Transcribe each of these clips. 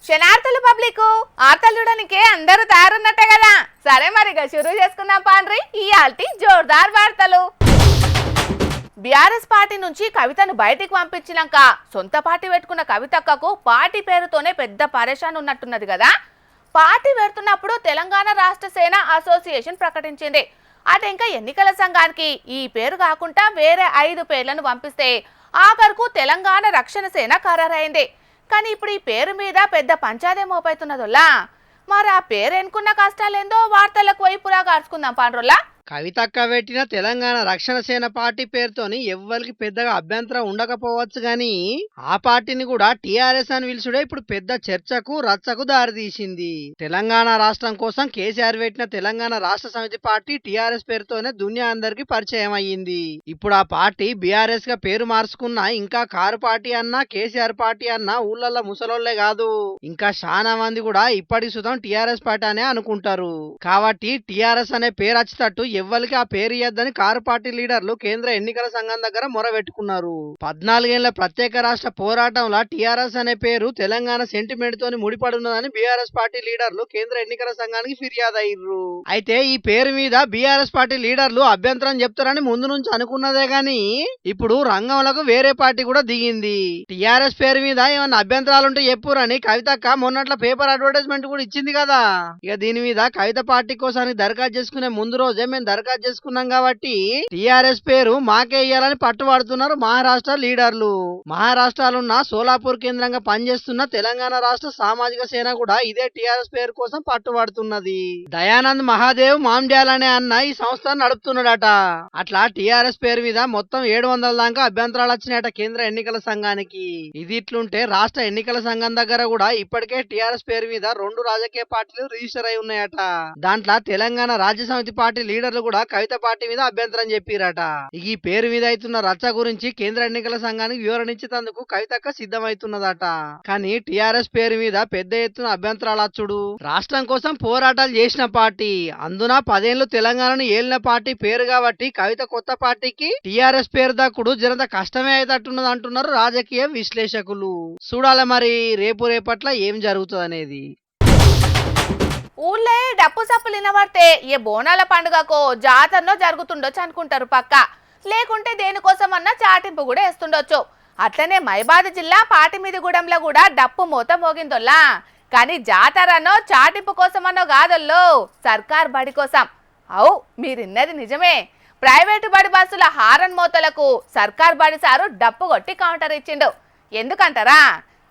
శనార్థులు public ఆర్తలు చూడడానికే అందరూ తయారున్నట్టే కదా. సరే మరిగా షురూ చేసుకుందాం పాండ్రి ఇయాల్టి జోర్దార్ వార్తలు. బీఆర్ఎస్ పార్టీ నుంచి కవితను బయటికి పంపించినాక సొంత పార్టీ పెట్టుకున్న కవితక్కకు పార్టీ పేరుతోనే పెద్ద పరేషాన్ ఉన్నట్టున్నది కదా. పార్టీ పెడుతున్నప్పుడు తెలంగాణ రాష్ట్ర సేన అసోసియేషన్ ప్రకటించింది. అటు ఇంకా ఎన్నికల సంఘానికి ఈ పేరు కాకుండా వేరే 5 పేర్లను పంపిస్తే ఆఖరుకు తెలంగాణ రక్షణ సేన ఖరారైంది. కానీ ఇప్పుడు ఈ పేరు మీద పెద్ద పంచాదే మోపైతున్నదోలా. మరి ఆ పేరు ఎన్నుకున్న కష్టాలేందో వార్తలకు వైపురా కాల్చుకుందాం పాండ్రోల్లా. కవితక్క పెట్టిన తెలంగాణ రక్షణ సేన పార్టీ పేరుతోని ఎవ్వరికి పెద్దగా అభ్యంతరం ఉండకపోవచ్చు గాని ఆ పార్టీని కూడా టీఆర్ఎస్ అని పిలుచుడే ఇప్పుడు పెద్ద చర్చకు రచ్చకు దారితీసింది. తెలంగాణ రాష్ట్రం కోసం కేసీఆర్ పెట్టిన తెలంగాణ రాష్ట్ర సమితి పార్టీ టీఆర్ఎస్ పేరుతోనే దునియా అందరికి పరిచయం అయ్యింది. ఇప్పుడు ఆ పార్టీ బీఆర్ఎస్ గా పేరు మార్చుకున్నా ఇంకా కారు పార్టీ అన్నా కేసీఆర్ పార్టీ అన్నా ఊళ్ళల్లో ముసలోళ్లే కాదు ఇంకా చాలా మంది కూడా ఇప్పటి సుతం టీఆర్ఎస్ పార్టీ అనే అనుకుంటారు. కాబట్టి టీఆర్ఎస్ అనే పేరు వచ్చేటట్టు ఎవ్వరికి ఆ పేరు ఇయ్యద్దని కారు పార్టీ లీడర్లు కేంద్ర ఎన్నికల సంఘం దగ్గర మొరబెట్టుకున్నారు. 14 ఏళ్ల ప్రత్యేక రాష్ట్ర పోరాటంలో టీఆర్ఎస్ అనే పేరు తెలంగాణ సెంటిమెంట్ తోని ముడిపడున్నదని బీఆర్ఎస్ పార్టీ లీడర్లు కేంద్ర ఎన్నికల సంఘానికి ఫిర్యాదు అయ్యారు. అయితే ఈ పేరు మీద బీఆర్ఎస్ పార్టీ లీడర్లు అభ్యంతరం చెప్తారని ముందు నుంచి అనుకున్నదే గాని ఇప్పుడు రంగంలోకి వేరే పార్టీ కూడా దిగింది. టీఆర్ఎస్ పేరు మీద ఏమన్నా అభ్యంతరాలుంటే చెప్పురని కవితక్క మొన్నట్ల పేపర్ అడ్వర్టైజ్మెంట్ కూడా ఇచ్చింది కదా. ఇక దీని మీద కవిత పార్టీ కోసానికి దరఖాస్తు చేసుకునే ముందు రోజే మేము దరఖాస్తు చేసుకున్నాం కాబట్టి టీఆర్ఎస్ పేరు మాకే ఇయ్యాలని పట్టుబడుతున్నారు మహారాష్ట్ర లీడర్లు. మహారాష్ట్రలున్న సోలాపూర్ కేంద్రంగా పనిచేస్తున్న తెలంగాణ రాష్ట్ర సామాజిక సేన కూడా ఇదే టీఆర్ఎస్ పేరు కోసం పట్టుబడుతున్నది. దయానంద్ మహాదేవ్ మామ్డ్యాల్ అనే అన్న ఈ సంస్థ నడుపుతున్నాడట. అట్లా టీఆర్ఎస్ పేరు మీద మొత్తం 700 దాకా అభ్యంతరాలు వచ్చినాయట కేంద్ర ఎన్నికల సంఘానికి. ఇది ఇట్లుంటే రాష్ట్ర ఎన్నికల సంఘం దగ్గర కూడా ఇప్పటికే టీఆర్ఎస్ పేరు మీద 2 రాజకీయ పార్టీలు రిజిస్టర్ అయి ఉన్నాయట. దాంట్లో తెలంగాణ రాజ్య సమితి పార్టీ లీడర్లు కూడా కవిత పార్టీ మీద అభ్యంతరం చెప్పిరట. ఈ పేరు మీద అవుతున్న రచ్చ గురించి కేంద్ర ఎన్నికల సంఘానికి వివరణించేందుకు కవితక్క సిద్ధమైతున్నదట. కానీ టీఆర్ఎస్ పేరు మీద పెద్ద ఎత్తున అభ్యంతరాలు వచ్చుడు. రాష్ట్రం కోసం పోరాటాలు చేసిన పార్టీ, అందున 10 ఏళ్లు తెలంగాణను ఏలిన పార్టీ పేరు కాబట్టి కవిత కొత్త పార్టీకి టీఆర్ఎస్ పేరు దక్కుడు జరంత కష్టమే అయితట్టున్నది అంటున్నారు రాజకీయ విశ్లేషకులు. చూడాలి మరి రేపట్ల ఏం జరుగుతుంది అనేది. ఊళ్ళే డప్పు సప్పులు వినబడితే ఏ బోనాల పండుగకో జాతరనో జరుగుతుండొచ్చు అనుకుంటారు పక్క. లేకుంటే దేనికోసమన్నా చాటింపు కూడా వేస్తుండొచ్చు. అట్లనే మైబాద్ జిల్లా పాటిమీదిగూడెంలో కూడా డప్పు మోత మోగిందోల్లా. కానీ జాతరనో చాటింపు కోసమన్నో కాదల్లో, సర్కార్ బడి కోసం. అవు మీరిన్నది నిజమే. ప్రైవేటు బడి బస్సుల హారన్ మోతలకు సర్కార్ బడి సారు డప్పు కొట్టి కౌంటర్ ఇచ్చిండు. ఎందుకంటారా?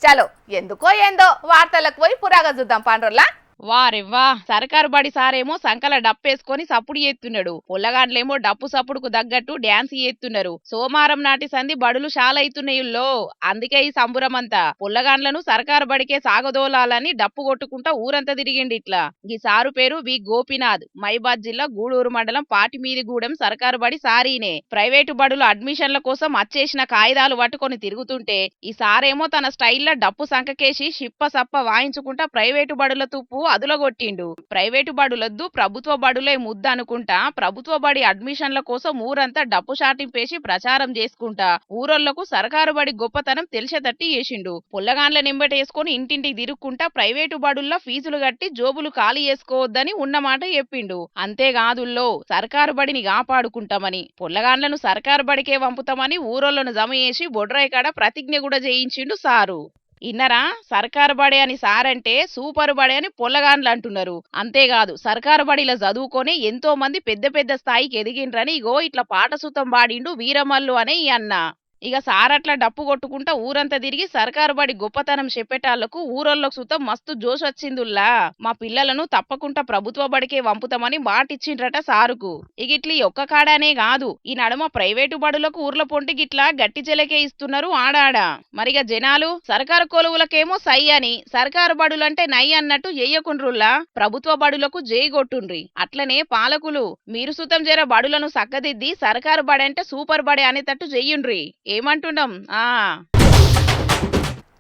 చలో ఎందుకో ఏందో వార్తలకు పోయి పురాగా చూద్దాం పాండ్రోల్లా. వారెవ్వా, సర్కారు బడి సారేమో సంకల డప్పేసుకొని సప్పుడు చేస్తున్నాడు. పొల్లగాండ్లేమో డప్పు సప్పుడుకు తగ్గట్టు డ్యాన్స్ చేస్తున్నారు. సోమవారం నాటి సంధి బడులు షాలైతున్నాయుల్లో, అందుకే ఈ సంబురమంతా. పొల్లగాండ్లను సర్కారు బడికే సాగదోలాలని డప్పు కొట్టుకుంటా ఊరంతా తిరిగిండి. ఇట్లా ఈ సారు పేరు వి గోపీనాథ్. మైబాద్ జిల్లా గూడూరు మండలం పాటిమీదిగూడెం సర్కారు బడి సారీనే. ప్రైవేటు బడులు అడ్మిషన్ల కోసం అచ్చేసిన కాయిదాలు పట్టుకొని తిరుగుతుంటే ఈ సారేమో తన స్టైల్లో డప్పు సంకకేసి షిప్ప సప్ప వాయించుకుంటా ప్రైవేటు బడుల తుప్పు అదులగొట్టిండు. ప్రైవేటు బడులొద్దు ప్రభుత్వ బడులే ముద్ద అనుకుంటా ప్రభుత్వ బడి అడ్మిషన్ల కోసం ఊరంతా డప్పు షాటింపేసి ప్రచారం చేసుకుంటా ఊరోళ్లకు సర్కారు బడి గొప్పతనం తెలిసేటట్టు చేసిండు. పుల్లగాండ్ల నింబటేసుకొని ఇంటింటికి తిరుక్కుంటా ప్రైవేటు బడుల్లో ఫీజులు కట్టి జోబులు ఖాళీ చేసుకోవద్దని ఉన్నమాట చెప్పిండు. అంతేకాదుల్లో సర్కారు బడిని కాపాడుకుంటామని, పుల్లగాండ్లను సర్కారు బడికే పంపుతామని ఊరోళ్లను జమ చేసి బొడ్రాయి కాడ ప్రతిజ్ఞ కూడా చేయించిండు సారు. ఇన్నరా, సర్కారు బడి అని సారంటే సూపర్ బడి అని పొల్లగాండ్లు అంటున్నారు. అంతేకాదు సర్కారు బడిలో చదువుకొని ఎంతో మంది పెద్ద పెద్ద స్థాయికి ఎదిగిండ్రని ఇగో ఇట్లా పాట సుతం పాడిండు వీరమల్లు అనే ఈ అన్న. ఇక సారట్లా డప్పు కొట్టుకుంటా ఊరంతా తిరిగి సర్కారు బడి గొప్పతనం చెప్పేటాళ్లకు ఊరోళ్ళకు సుతం మస్తు జోష్ వచ్చిందుల్లా. మా పిల్లలను తప్పకుండా ప్రభుత్వ బడికే పంపుతామని మాటిచ్చిండ్రట సారుకు. ఇక ఇట్లీ ఒక్క కాడానే కాదు, ఈ నడుమ ప్రైవేటు బడులకు ఊర్ల పొంటి గిట్లా గట్టి చెలకే ఇస్తున్నారు ఆడాడ. మరిగా జనాలు సర్కారు కొలువులకేమో సై అని, సర్కారు బడులంటే నై అన్నట్టు ఎయ్యకుండ్రుల్లా ప్రభుత్వ బడులకు జై కొట్టుండ్రి. అట్లనే పాలకులు మీరు సుతం జర బడులను సక్కదిద్ది సర్కారు బడి అంటే సూపర్ బడి అనేటట్టు చెయ్యుండ్రి. ఏమంటున్నాం?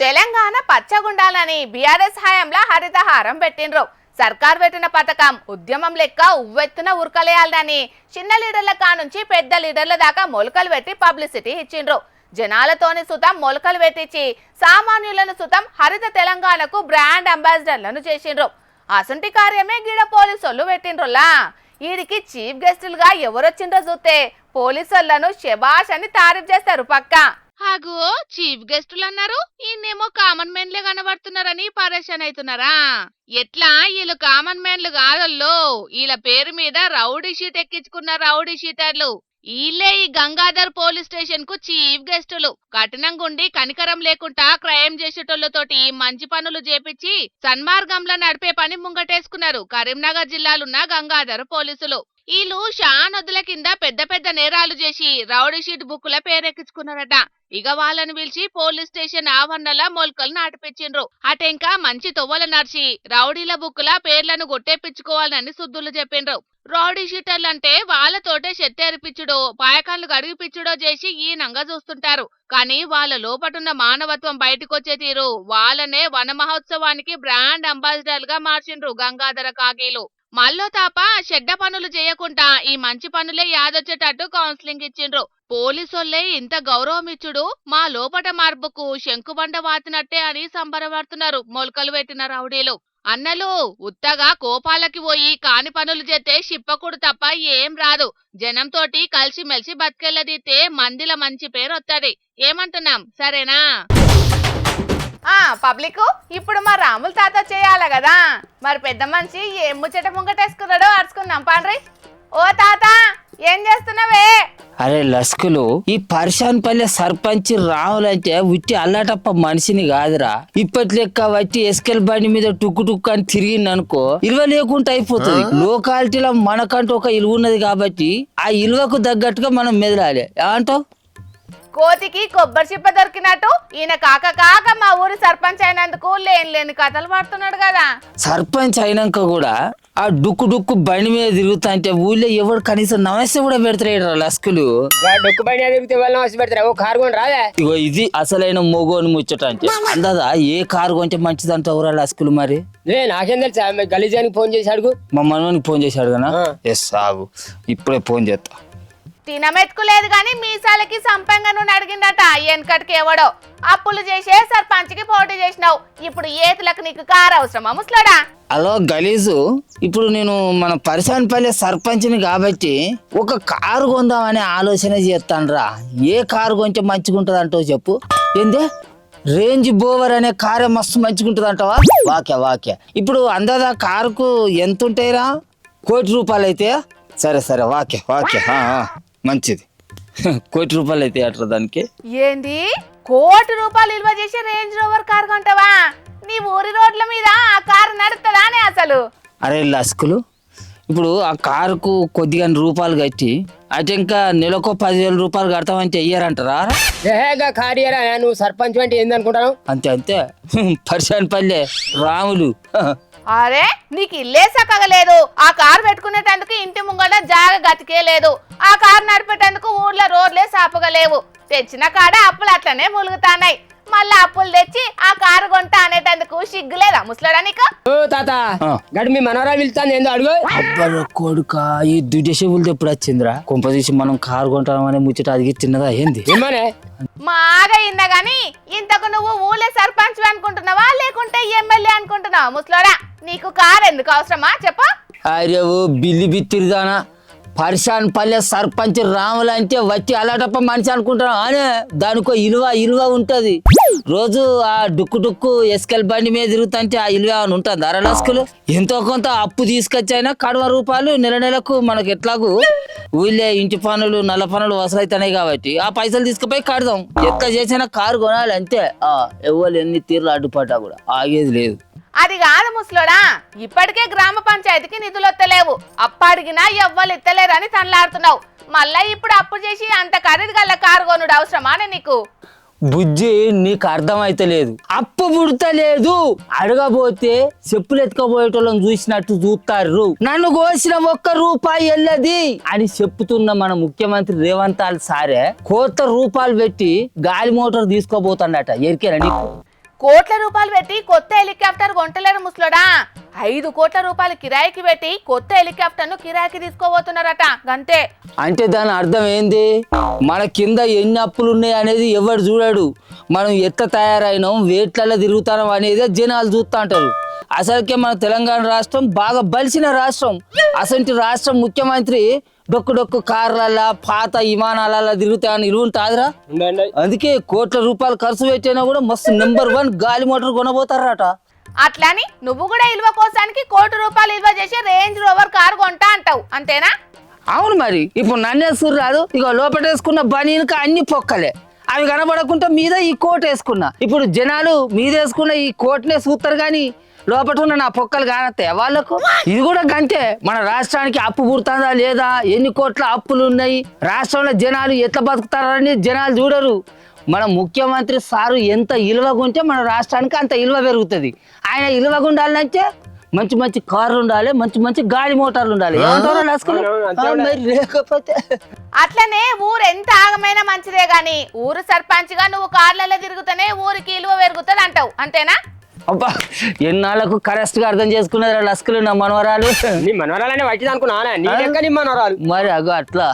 తెలంగాణ పచ్చగుండాలని బీఆర్ఎస్ హయాంలో హరితహారం పెట్టిండ్రు. సర్కార్ పెట్టిన పథకం ఉద్యమం లెక్క ఉవ్వెత్తున ఉరకలేయాలని చిన్న లీడర్ల కానుంచి పెద్ద లీడర్ల దాకా మొలకలు పెట్టి పబ్లిసిటీ ఇచ్చిండ్రు. జనాలతోని సుతం మొలకలు పెట్టించి సామాన్యులను సుతం హరిత తెలంగాణకు బ్రాండ్ అంబాసిడర్లను చేసిండ్రు. అసంటి కార్యమే గీడ పోలీసోళ్ళు పెట్టిండ్రులా. వీడికి చీఫ్ గెస్టులుగా ఎవరొచ్చిండ్రో చూస్తే పోలీసోళ్లను శబాష్ అని తారీఫ్ చేస్తారు పక్క. హాగో చీఫ్ గెస్టులు అన్నారు, ఈయనేమో కామన్ మెన్లే కనబడుతున్నారని పరేషాన్ అవుతున్నారా? ఎట్లా వీళ్ళు కామన్ మెన్లు కాదల్లో, వీళ్ళ పేరు మీద రౌడీ షీట్ ఎక్కించుకున్న రౌడీ షీటర్లు. వీళ్ళే ఈ గంగాధర్ పోలీస్ స్టేషన్ కు చీఫ్ గెస్టులు. కఠినంగుండి కనికరం లేకుండా క్రైమ్ చేసేటోళ్లతోటి మంచి పనులు చేపించి సన్మార్గంలో నడిపే పని ముంగటేసుకున్నారు కరీంనగర్ జిల్లాలున్న గంగాధర్ పోలీసులు. వీళ్ళు షానొద్దుల కింద పెద్ద పెద్ద నేరాలు చేసి రౌడీ షీట్ బుక్కుల పేరెక్కించుకున్నారట. ఇక వాళ్ళని పిలిచి పోలీస్ స్టేషన్ ఆవరణల మొలకలు నాటిపించిండ్రు. అటెంకా మంచి తొవ్వల నడిచి రౌడీల బుక్కుల పేర్లను గొట్టేపించుకోవాలని సుద్దులు చెప్పిండ్రు. రౌడీ షీటర్లంటే వాళ్ళతోటే చెత్తేరిపిచ్చుడో పాయకాన్లు గడిగిపిచ్చుడో చేసి ఈనంగా చూస్తుంటారు. కానీ వాళ్ళ లోపటున్న మానవత్వం బయటకొచ్చే తీరు వాళ్ళనే వన మహోత్సవానికి బ్రాండ్ అంబాసిడర్ గా మార్చిండ్రు గంగాధర కాకీలు. మల్లో తాప చెడ్డ పనులు చేయకుండా ఈ మంచి పనులే యాదొచ్చేటట్టు కౌన్సిలింగ్ ఇచ్చిండ్రు. పోలీసోళ్లే ఇంత గౌరవం ఇచ్చుడు మా లోపట మార్పుకు శంకుబండ వాతినట్టే అని సంబరపడుతున్నారు మొలకలు పెట్టిన రౌడీలు. అన్నలు ఉత్తగా కోపాలకి పోయి కాని పనులు చేస్తే షిప్పకుడు తప్ప ఏం రాదు. జనంతోటి కలిసిమెలిసి బతికెళ్ళదీతే మందిల మంచి పేరు వత్తది. ఏమంటున్నాం, సరేనా? పబ్లిక్ ఇప్పుడు మా రాముల తాత చేయాల కదా, మరి పెద్ద మనిషి ఏం ముచ్చట ముంగటేసుకున్నాడో అడుచుకుందాం పాండ్రి. ఓ తాత, ఏం చేస్తున్నావే? అరే లస్కులు, ఈ పర్షాన్పల్లె సర్పంచ్ రావులంటే ఉట్టి అల్లాటప్ప మనిషిని కాదురా. ఇప్పటి లెక్క వచ్చి ఎస్కెల్ బండి మీద టుక్కు టుక్కు అని తిరిగిందనుకో ఇల్వ లేకుండా అయిపోతుంది. లోకాలిటీలో మనకంటూ ఒక ఇలువ ఉన్నది కాబట్టి ఆ ఇలువకు తగ్గట్టుగా మనం మెదలాలి. ఏమంటావు? కోతికి కొబ్బరి చిప్ప దొరికినట్టు ఈయన కాక కాక మా ఊరి సర్పంచ్ అయినందుకు లేని కథలు పడుతున్నాడు కదా. సర్పంచ్ అయినాక కూడా ఆ డుక్కు డుక్కు బండి మీద తిరుగుతా అంటే ఊళ్ళో ఎవరు కనీసం నమస్తే కూడా పెడతారు లస్కులు. డొక్కు బండి తిరిగితే వాళ్ళు నమస్తే పెడతారు. ఓ కారు కొని రాదే. ఇగో ఇది అసలైన మొగోని ముచ్చట అంటే. అందదా ఏ కారు కొంచెం మంచిది అంటావురా లస్కులు? మరి నాకేం తెలుసా, గలీజానికి ఫోన్ చేసి అడుగు. మా మనవనికి ఫోన్ చేశాడు కదా. ఎస్ ఆగు, ఇప్పుడే ఫోన్ చేస్తా. తినమెత్తుకులేదు గాని మీసాలకి సంపంగా నువ్వు అడిగిందట వెనకటికి ఎవడో. అప్పులు చేసే సర్పంచ్కి పోటీ చేసినావు, ఇప్పుడు ఏతులకు నీకు కారు అవసరమా ముసలాడా? హలో గలీజు, ఇప్పుడు నేను మన పరిశాన్పల్లె సర్పంచ్ని కాబట్టి ఒక కారు కొందామనే ఆలోచన చేస్తానురా. ఏ కారు కొంచెం మంచిగా ఉంటుంది అంటావు చెప్పు. ఏంది రేంజ్ బోవర్ అనే కారే మస్తు మంచిగా ఉంటుంది అంటావా? వాక్య ఇప్పుడు అందదా కారుకు ఎంత ఉంటాయిరా? 1 కోటి రూపాయలు అయితే సరే సరే వాక్య మంచిది. 1 కోటి రూపాయలు అయితే అట్లా దానికి. ఏంది 1 కోటి రూపాయలు విలువ చేసి రేంజ్ రోవర్ కారు కొంటావా? నీ ఊరి రోడ్ల మీద ఆ కారు నడుస్తుందానే అసలు? అరే లస్కులు, ఇప్పుడు ఆ కారుకు కొద్దిగా రూపాయలు కట్టి అయితే ఇంకా నెలకు 10,000 రూపాయలు కడతామంటే ఇయ్యారంటారా? కార్యరా, నువ్వు సర్పంచ్ అంటే ఏందనుకుంటాను? అంతే పరిశాన్పల్లె రాములు. అరే నీకు ఇల్లే సక్కగలేదు, ఆ కారు పెట్టుకునేటందుకు ఇంటి ముంగట జాగ గతికే లేదు, ఆ కారు నడిపేటందుకు ఊర్లో రోడ్లే సాపగలేవు. తెచ్చిన కాడ అప్పులు అట్లనే ములుగుతాన్నాయి. మళ్ళా అప్పులు తెచ్చి ఆ కారు కొంటా అనేటందుకు సిగ్గులేదా ముసలాడా నీకు? ఓ తాత, గడి మీ మనవరా వెళ్తాను ఏందో అడుగు. అబ్బా కొడుక, ఈ దుడ్డేసేపులతో ఎప్పుడు వచ్చిందిరా? కొంపదీసి మనం కారు కొంటామనే ముచ్చట అది చిన్నదా ఏంది? ఏమనే మాగా ఇన్నా గాని ఇంతకు నువ్వు ఊళ్ళే సర్పంచ్ అనుకుంటున్నావా లేకుంటే ఎమ్మెల్యే అనుకుంటున్నావా ముసలాడా? నీకు కారు ఎందుకు అవసరమా చెప్పు? అరే ఓ బిల్లి బిత్తిరిదానా, పరిశాన్పల్లె సర్పంచ్ రాములు అంటే వచ్చి అలాటప్ప మనిషి అనుకుంటాను అనే దానికో ఇలువ ఉంటది. రోజు ఆ డుక్కు ఎస్కెల్ బండి మీద తిరుగుతుంటే ఆ ఇలువ అని ఉంటుంది అరలస్కులు. ఎంతో కొంత అప్పు తీసుకొచ్చైనా 1 రూపాయలు నెలకు మనకు ఎట్లాగూ ఊళ్ళే ఇంటి పనులు నల్ల పనులు వసలైతున్నాయి కాబట్టి ఆ పైసలు తీసుకుపోయి కడదాం. ఎట్లా చేసినా కారు కొనాలి అంతే. ఎవరు ఎన్ని తీర్లు అడ్డుపడ్డా కూడా ఆగేది లేదు. అది కాదు ముసలోడా, ఇప్పటికే గ్రామ పంచాయతీకి నిధులు వస్తలేవు, అప్పు అడిగినా ఎవ్వరు ఇత్తలేరని తనలాడుతున్నావు. మళ్ళా ఇప్పుడు అప్పు చేసి అంత ఖరీదు గల కారు కొనుడు అవసరమా నీకు? బుజ్జి నీకు అర్థమైతే లేదు, అప్పు పుడతలేదు. అడగబోతే చెప్పులు ఎత్తుకపోయేటోళ్ళని చూసినట్టు చూస్తారు. నన్ను కోసిన 1 రూపాయి వెళ్ళది అని చెప్తున్న మన ముఖ్యమంత్రి రేవంత్ సారే 1 కోట్ల రూపాయలు పెట్టి గాలి మోటార్ తీసుకోబోతాడట. ఎరికేనా నీకు? 1 కోట్ల రూపాయలు పెట్టి కొత్త హెలికాప్టర్ కొంటలేరు ముసలోడా. 5 కోట్ల రూపాయలు కిరాయికి పెట్టి కొత్త హెలికాప్టర్ ను కిరాయికి తీసుకోబోతున్నారట గంతే. అంటే దాని అర్థం ఏంది? మన కింద ఎన్ని అప్పులు ఉన్నాయి అనేది ఎవరు చూడాడు. మనం ఎట్లా తయారైనాం, వేట్లలో తిరుగుతాం అనేది జనాలు చూస్తూ అంటారు. అసలుకే మన తెలంగాణ రాష్ట్రం బాగా బలిసిన రాష్ట్రం. అసలు రాష్ట్రం ముఖ్యమంత్రి డొక్కు కార్లల్లా పాత విమానాలలో తిరుగుతాయని ఇల్లు ఉంటుందిరా. అందుకే కోట్ల రూపాయలు ఖర్చు పెట్టినా కూడా మస్తు నెంబర్ 1 గాలి మోటార్ కొనబోతారట. అట్లని నువ్వు కూడా ఇల్వ కోసానికి ₹1 కోటి ఇల్వ చేసి రేంజ్ రోవర్ కారు కొంటా అంటావు అంతేనా? అవును మరి. ఇప్పుడు నన్నేసుకుని రాదు, ఇక లోపటేసుకున్న బనీనికి అన్ని పొక్కలే, అవి కనబడకుండా మీద ఈ కోట్ వేసుకున్నా. ఇప్పుడు జనాలు మీద వేసుకున్న ఈ కోట్నే చూస్తారు కానీ లోపల ఉన్న నా పొక్కలు కానత్తాయి వాళ్ళకు. ఇది కూడా గంతే. మన రాష్ట్రానికి అప్పు పుడుతుందా లేదా, ఎన్ని కోట్ల అప్పులు ఉన్నాయి, రాష్ట్రంలో జనాలు ఎట్లా బతుకుతారని జనాలు చూడరు. మన ముఖ్యమంత్రి సారు ఎంత ఇలువగుంటే మన రాష్ట్రానికి అంత ఇలువ పెరుగుతుంది. ఆయన ఇలువగా ఉండాలంటే మంచి మంచి కార్లు ఉండాలి, మంచి మంచి గాలి మోటార్లు ఉండాలి. మరి లేకపోతే అట్లనే ఊరు ఎంత ఆగమైనా మంచిదే గాని ఊరు సర్పంచ్ గా నువ్వు కార్లలో తిరుగుతూనే ఊరికి ఇలువ పెరుగుతుంది అంటావు అంతేనా? అబ్బా, ఎన్నాళ్ళకు కరెక్ట్ గా అర్థం చేసుకున్నారు లస్కులు నా మనవరాలు. నీ మనవరాలనే వచ్చింది అనుకున్నా, నీ లెక్క నీ మనవరాలు. మరి అగో అట్లా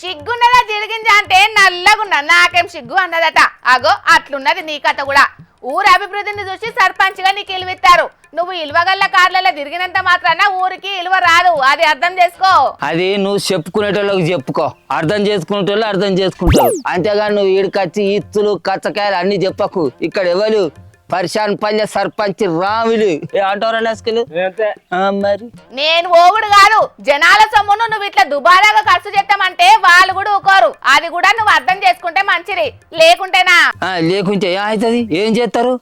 సిగ్గున్నదా తిరిగింజా అంటే నల్లగున్నా నాకేం సిగ్గు అన్నదట. అగో అట్లున్నది నీ కథ కూడా. ఊరు అభివృద్ధిని చూసి సర్పంచ్ గా నీకు ఇలువిస్తారు. నువ్వు ఇలువగల్ల కార్లలో తిరిగినంత మాత్రాన ఊరికి ఇలువ రాదు, అది అర్థం చేసుకో. అది నువ్వు చెప్పుకునేటోళ్ళకి చెప్పుకో, అర్థం చేసుకునేటోళ్ళు అర్థం చేసుకుంటారు. అంతేగాని నువ్వు ఈడికొచ్చి ఇత్తులు కచ్చకాయలు అన్ని చెప్పకు. ఇక్కడ ఎవరు పరిశాన్ పల్లె సర్పంచ్ రాములు అంటారా లస్కులు. మరి నేను ఓగుడు కాదు, జనాల సొమ్మును నువ్వు ఇట్లా దుబారాగా ఖర్చు చేస్తామంటే వాళ్ళు కూడా ఊకోరు. అది కూడా నువ్వు అర్థం చేసుకుంటే మంచిది, లేకుంటేనా? లేకుంటే అవుతుంది. ఏం చేస్తారు?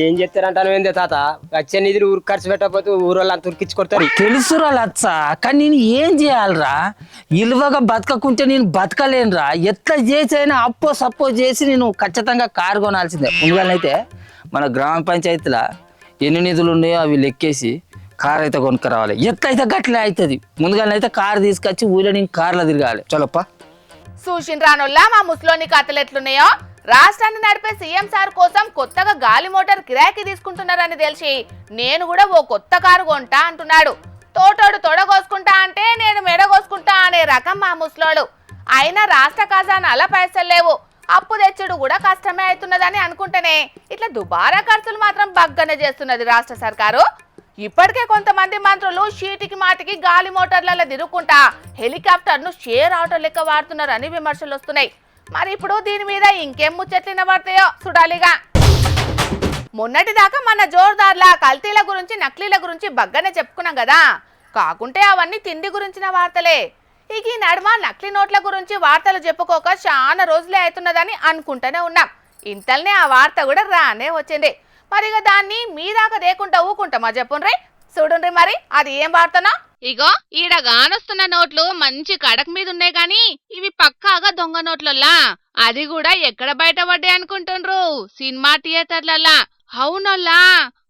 ఏం చెప్తారంటాను ఏందే తాత, వచ్చే నిధులు ఊరు ఖర్చు పెట్టకపోతే ఊరు వాళ్ళు అంత ఉరికించి కొడతారు. తెలుసురా లచ్చ, కానీ నేను ఏం చేయాలరా? ఇలువగా బతకకుంటే నేను బతకలేనురా. ఎట్లా చేసైనా అప్పో సప్పో చేసి నేను ఖచ్చితంగా కారు కొనాల్సిందే. ముందుగానైతే మన గ్రామ పంచాయతీలో ఎన్ని నిధులు ఉన్నాయో అవి లెక్కేసి కారు అయితే కొనుక్కరావాలి. ఎట్లయితే గట్లే అవుతుంది. ముందుగానైతే కారు తీసుకొచ్చి ఊళ్ళో నేను కార్లో తిరగాలి. చలోప్ప సూషన్ రానోళ్ళ మా ముస్లోని కథలు ఎట్లున్నాయో. రాష్ట్రాన్ని నడిపే సీఎం సార్ కోసం కొత్తగా గాలి మోటార్ కిరాయికి తీసుకుంటున్నారని తెలిసి నేను కూడా ఓ కొత్త కారు కొంటా అంటున్నాడు. తోటోడు తొడగోసుకుంటా అంటే నేను మెడగోసుకుంటా అనే రకం మా ముస్లోడు. అయినా రాష్ట్ర ఖజానాల పైసలు లేవు, అప్పు తెచ్చుడు కూడా కష్టమే అవుతున్నదని అనుకుంటేనే ఇట్లా దుబారా ఖర్చులు మాత్రం బగ్గనే చేస్తున్నది రాష్ట్ర సర్కారు. ఇప్పటికే కొంతమంది మంత్రులు షీటికి మాటికి గాలి మోటార్లలో తిరుగుకుంటా హెలికాప్టర్ ను షేర్ ఆటో లెక్క వాడుతున్నారని విమర్శలు వస్తున్నాయి. మరి ఇప్పుడు దీని మీద ఇంకేం ముచ్చట్లిన పడతాయో చూడాలిగా. మొన్నటి దాకా మన జోర్దార్ల కల్తీల గురించి నకిలీల గురించి బగ్గనే చెప్పుకున్నాం కదా, కాకుంటే అవన్నీ తిండి గురించిన వార్తలే. ఇక ఈ నడుమ నకిలీ నోట్ల గురించి వార్తలు చెప్పుకోక చాలా రోజులే అవుతున్నదని అనుకుంటూనే ఉన్నాం. ఇంతల్నే ఆ వార్త కూడా రానే వచ్చింది. మరిగా దాన్ని మీదాకా దేకుంటా ఊకుంటామా చెప్పుండ్రి. చూడుండ్రి మరి అది ఏం వార్తనో. ఇగో ఈడ గానొస్తున్న నోట్లు మంచి కడక్ మీద ఉన్నాయి గాని ఇవి పక్కాగా దొంగ నోట్లల్లా. అది కూడా ఎక్కడ బయటపడ్డాయి అనుకుంటుండ్రు? సినిమా థియేటర్లల్లా. అవునోల్లా,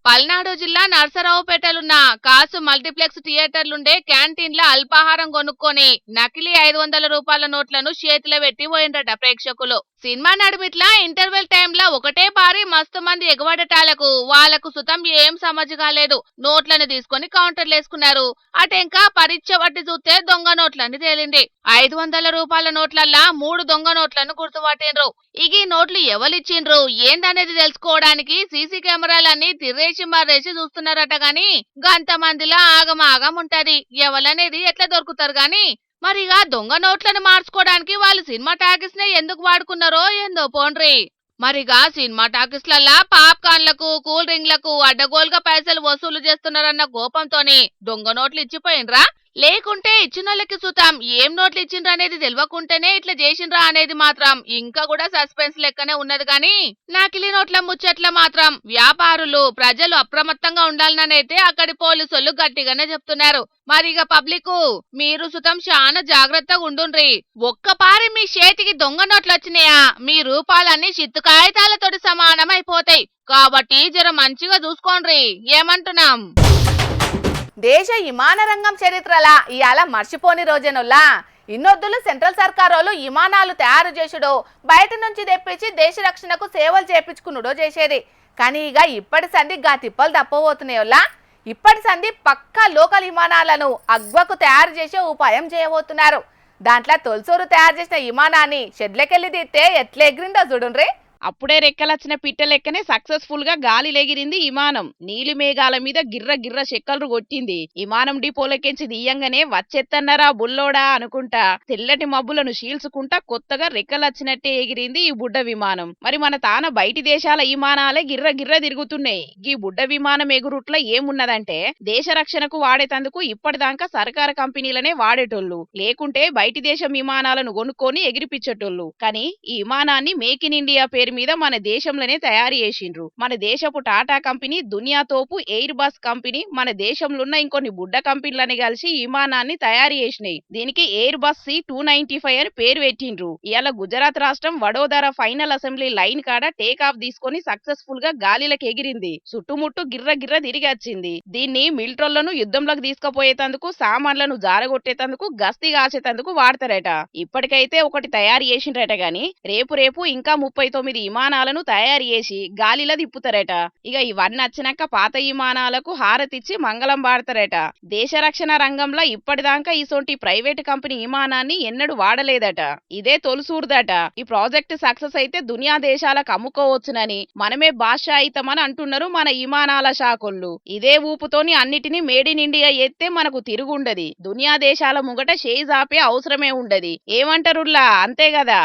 పల్నాడు జిల్లా నర్సరావుపేటలున్న కాసు మల్టీప్లెక్స్ థియేటర్లుండే క్యాంటీన్ల అల్పాహారం కొనుక్కొని నకిలీ 500 రూపాయల నోట్లను చేతిలో పెట్టి పోయిండ్రట ప్రేక్షకులు. సినిమా నడిమిట్లా ఇంటర్వెల్ టైంలో ఒకటే పారి మస్తు మంది ఎగబడటాలకు వాళ్లకు సుతం ఏం సమజ్ కాలేదు. నోట్లను తీసుకుని కౌంటర్లు వేసుకున్నారు. అటెంకా పరీక్ష పట్టి చూస్తే దొంగ నోట్లని తేలింది. 500 రూపాయల నోట్లల్లా 3 దొంగ నోట్లను గుర్తుపట్టిండ్రు. ఇక ఈ నోట్లు ఎవరిచ్చిండ్రు ఏందనేది తెలుసుకోవడానికి సీసీ కెమెరాలన్నీ తిర్రేసి మర్రేసి చూస్తున్నారట గాని గంత మందిలో ఆగమాగం ఉంటది. ఎవలనేది ఎట్లా దొరుకుతారు గాని. మరిగా దొంగ నోట్లను మార్చుకోవడానికి వాళ్ళు సినిమా టాకీస్ నే ఎందుకు వాడుకున్నారో ఏందో పోండ్రి. మరిగా సినిమా టాకీస్లల్లా పాప్కార్న్లకు కూల్ డ్రింక్లకు అడ్డగోలుగా పైసలు వసూలు చేస్తున్నారన్న కోపంతోని దొంగ నోట్లు ఇచ్చిపోయినరా? లేకుంటే ఇచ్చినోళ్ళకి సుతాం ఏం నోట్లు ఇచ్చిండ్రా అనేది తెలియకుంటేనే ఇట్లా చేసిండ్రా అనేది మాత్రం ఇంకా కూడా సస్పెన్స్ లెక్కనే ఉన్నది గాని నకిలీ నోట్ల ముచ్చట్ల మాత్రం వ్యాపారులు ప్రజలు అప్రమత్తంగా ఉండాలనైతే అక్కడి పోలీసులు గట్టిగానే చెప్తున్నారు. మరిగా పబ్లిక్ మీరు సుతం చాలా జాగ్రత్తగా ఉండుండ్రి. ఒక్కపారి మీ చేతికి దొంగ నోట్లు వచ్చినాయా మీ రూపాలన్నీ చిత్తు కాగితాలతోటి సమానం అయిపోతాయి. కాబట్టి జర మంచిగా చూసుకోండ్రి. ఏమంటున్నాం? దేశ విమాన రంగం చరిత్రలా ఇవాళ మర్చిపోని రోజేనుల్లా. ఇన్నొద్దులు సెంట్రల్ సర్కారోళ్ళు విమానాలు తయారు చేసుడో బయట నుంచి తెప్పించి దేశ రక్షణకు సేవలు చేపించుకునుడో చేసేది. కానీ ఇక ఇప్పటి సంది గా తిప్పలు తప్పబోతున్నాయోల్లా. ఇప్పటి సంది పక్కా లోకల్ విమానాలను అగ్వకు తయారు చేసే ఉపాయం చేయబోతున్నారు. దాంట్లో తొలసూరు తయారు చేసిన విమానాన్ని షెడ్లకెళ్ళి తీస్తే ఎట్లా ఎగిరిందో చూడుండ్రీ. అప్పుడే రెక్కలచ్చిన పిట్ట లెక్కనే సక్సెస్ఫుల్ గా గాలి లెగిరింది విమానం. నీలి మేఘాల మీద గిర్ర గిర్ర చెక్కలు కొట్టింది. విమానం డిపోలకెంచి దియ్యంగానే వచ్చెత్తన్నారా బుల్లోడా అనుకుంటా తెల్లటి మబ్బులను చీల్చుకుంటా కొత్తగా రెక్కలచ్చినట్టే ఎగిరింది ఈ బుడ్డ విమానం. మరి మన తాన బయటి దేశాల విమానాలే గిర్ర గిర్ర తిరుగుతున్నాయి. ఈ బుడ్డ విమానం ఎగురుట్ల ఏమున్నదంటే దేశ రక్షణకు వాడేటందుకు ఇప్పటిదాకా సర్కారు కంపెనీలనే వాడేటోళ్ళు, లేకుంటే బయటి దేశం విమానాలను కొనుక్కొని ఎగిరిపించేటోళ్ళు. కానీ ఈ విమానాన్ని మేక్ ఇన్ ఇండియా పేరు మీద మన దేశంలోనే తయారు చేసిండ్రు. మన దేశపు టాటా కంపెనీ, దునియా తోపు ఎయిర్ బస్ కంపెనీ మన దేశంలో ఉన్న ఇంకొన్ని బుడ్డ కంపెనీలని కలిసి విమానాన్ని తయారు చేసినాయి. దీనికి ఎయిర్ బస్ C-295 అని పేరు పెట్టిండ్రు. ఇవాళ గుజరాత్ రాష్ట్రం వడోదర ఫైనల్ అసెంబ్లీ లైన్ కాడ టేక్ ఆఫ్ తీసుకొని సక్సెస్ఫుల్ గా గాలిలోకి ఎగిరింది. చుట్టుముట్టు గిర్ర గిర్ర తిరిగి వచ్చింది. దీన్ని మిలిటరీలను యుద్ధంలోకి తీసుకుపోయేటందుకు, సామాన్లను జారగొట్టేటందుకు, గస్తీ కాసేటందుకు వాడతారట. ఇప్పటికైతే ఒకటి తయారు చేసిండ్రట గాని రేపు ఇంకా 39 విమానాలను తయారు చేసి గాలిలో తిప్పుతారట. ఇక ఇవన్నీ వచ్చినాక పాత విమానాలకు హారతిచ్చి మంగళం పాడతారట. దేశ రక్షణ రంగంలో ఇప్పటిదాకా ఇసొంటి ప్రైవేట్ కంపెనీ విమానాన్ని ఎన్నడూ వాడలేదట. ఇదే తొలసూరుదట. ఈ ప్రాజెక్ట్ సక్సెస్ అయితే దునియా దేశాలకు అమ్ముకోవచ్చునని మనమే బాద్షాయితమని అంటున్నారు మన విమానాల శాఖలు. ఇదే ఊపుతోని అన్నిటినీ మేడ్ ఇన్ ఇండియా ఎత్తే మనకు తిరుగుండది. దునియా దేశాల ముంగట చేయి జాపే అవసరమే ఉండది. ఏమంటారుల్లా, అంతే కదా.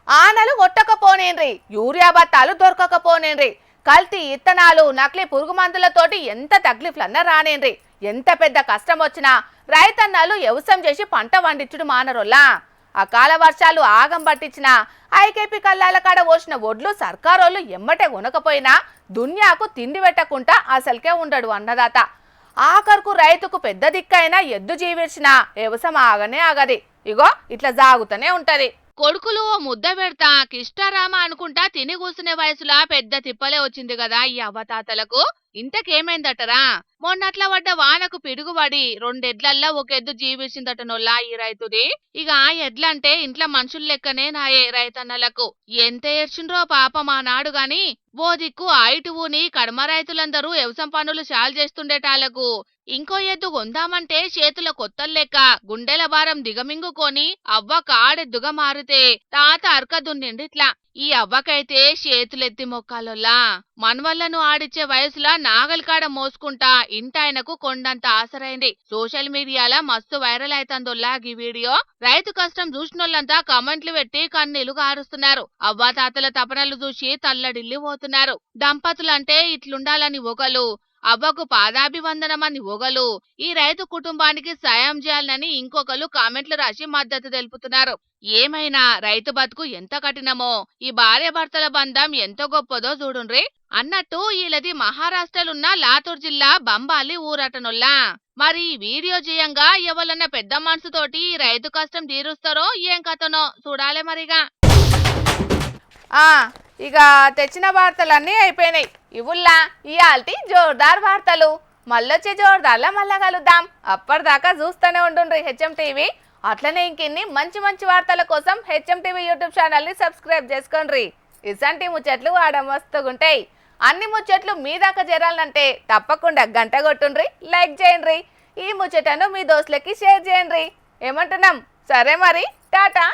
ఆనలు కొట్టకపోనేండ్రి, యూరియా బత్తాలు దొరకకపోనేండ్రి, కల్తీ ఇత్తనాలు, నకిలీ పురుగు మందులతోటి ఎంత తక్లీఫ్లన్నా రానేండ్రి. ఎంత పెద్ద కష్టం వచ్చినా రైతన్నలు వ్యవసాయం చేసి పంట వండించుడు మానరోల్లా. అకాల వర్షాలు ఆగం పట్టించిన ఐకేపీ కల్లాల కాడ పోసిన ఒడ్లు సర్కారోళ్ళు ఎమ్మటే కొనకపోయినా దున్యాకు తిండి పెట్టకుండా అసలుకే ఉండడు అన్నదాత. ఆఖరుకు రైతుకు పెద్ద దిక్కైనా ఎద్దు జీవించిన వ్యవసాయం ఆగనే ఆగది. ఇగో ఇట్లా సాగుతూనే ఉంటది. కొడుకులు ఓ ముద్ద పెడతా కిష్టారామ అనుకుంటా తిని కూసునే వయసులా పెద్ద తిప్పలే వచ్చింది కదా ఈ అవ్వతాతలకు. ఇంతకేమైందటరా, మొన్నట్ల పడ్డ వానకు పిడుగుబడి 2 ఎడ్లల్లా ఒక ఎద్దు జీవించిందటనొల్లా ఈ రైతుది. ఇక ఆ ఎడ్లంటే ఇంట్లో మనుషులు లెక్కనే నాయే రైతన్నలకు. ఎంత ఏడ్చిండ్రో పాపం ఆనాడు గాని. ఓ దిక్కు ఆయిటువుని కడమ రైతులందరూ వ్యవసాయం పనులు చాలు చేస్తుండేటాళ్లకు ఇంకో ఎద్దు కొందామంటే చేతుల కొత్తలు లెక్క గుండెల భారం దిగమింగుకొని అవ్వ కాడెద్దుగా మారితే తాత అరక దున్నిండిట్లా. ఈ అవ్వకైతే చేతులెత్తి మొక్కాలొల్లా. మనవళ్లను ఆడిచ్చే వయసులా నాగలికాడ మోసుకుంటా ఇంటాయనకు కొండంత ఆసరైంది. సోషల్ మీడియాలో మస్తు వైరల్ అయితందొల్లా ఈ వీడియో. రైతు కష్టం చూసినోళ్ళంతా కమెంట్లు పెట్టి కన్నీళ్లు గారుస్తున్నారు. అవ్వ తాతల తపనలు చూసి తల్లడిల్లి పోతున్నారు. దంపతులంటే ఇట్లుండాలని ఒకలు, అవ్వకు పాదాభివందనమని ఒకలు, ఈ రైతు కుటుంబానికి సాయం చేయాలని ఇంకొకరు కామెంట్లు రాసి మద్దతు తెలుపుతున్నారు. ఏమైనా రైతు బతుకు ఎంత కఠినమో ఈ భార్యాభర్తల బంధం ఎంత గొప్పదో చూడుండ్రి. అన్నట్టు వీళ్ళది మహారాష్ట్రలున్న లాతూర్ జిల్లా బంబాలి ఊరటనొల్లా. మరి ఈ వీడియో చేయంగా ఎవరన్నా పెద్ద మనసుతోటి రైతు కష్టం తీరుస్తారో ఏం కథనో చూడాలే మరిగా. ఇక తెచ్చిన వార్తలన్నీ అయిపోయినాయి. ఇవుల్లా ఇయాల్టి జోర్దార్ వార్తలు. మళ్ళొచ్చే జోర్దార్లా మళ్ళా కలుద్దాం. అప్పటిదాకా చూస్తూనే ఉండుండ్రి హెచ్ఎం టీవీ. అట్లనే ఇంకిన్ని మంచి మంచి వార్తల కోసం హెచ్ఎం టీవీ యూట్యూబ్ ఛానల్ని సబ్స్క్రైబ్ చేసుకోండి. ఇసంటి ముచ్చట్లు ఆడ మస్తుగుంటాయి. అన్ని ముచ్చట్లు మీ దాకా చేరాలంటే తప్పకుండా గంట కొట్టుండ్రి, లైక్ చేయండి. ఈ ముచ్చటను మీ దోస్తులకి షేర్ చేయండి. ఏమంటున్నాం? సరే మరి, టాటా.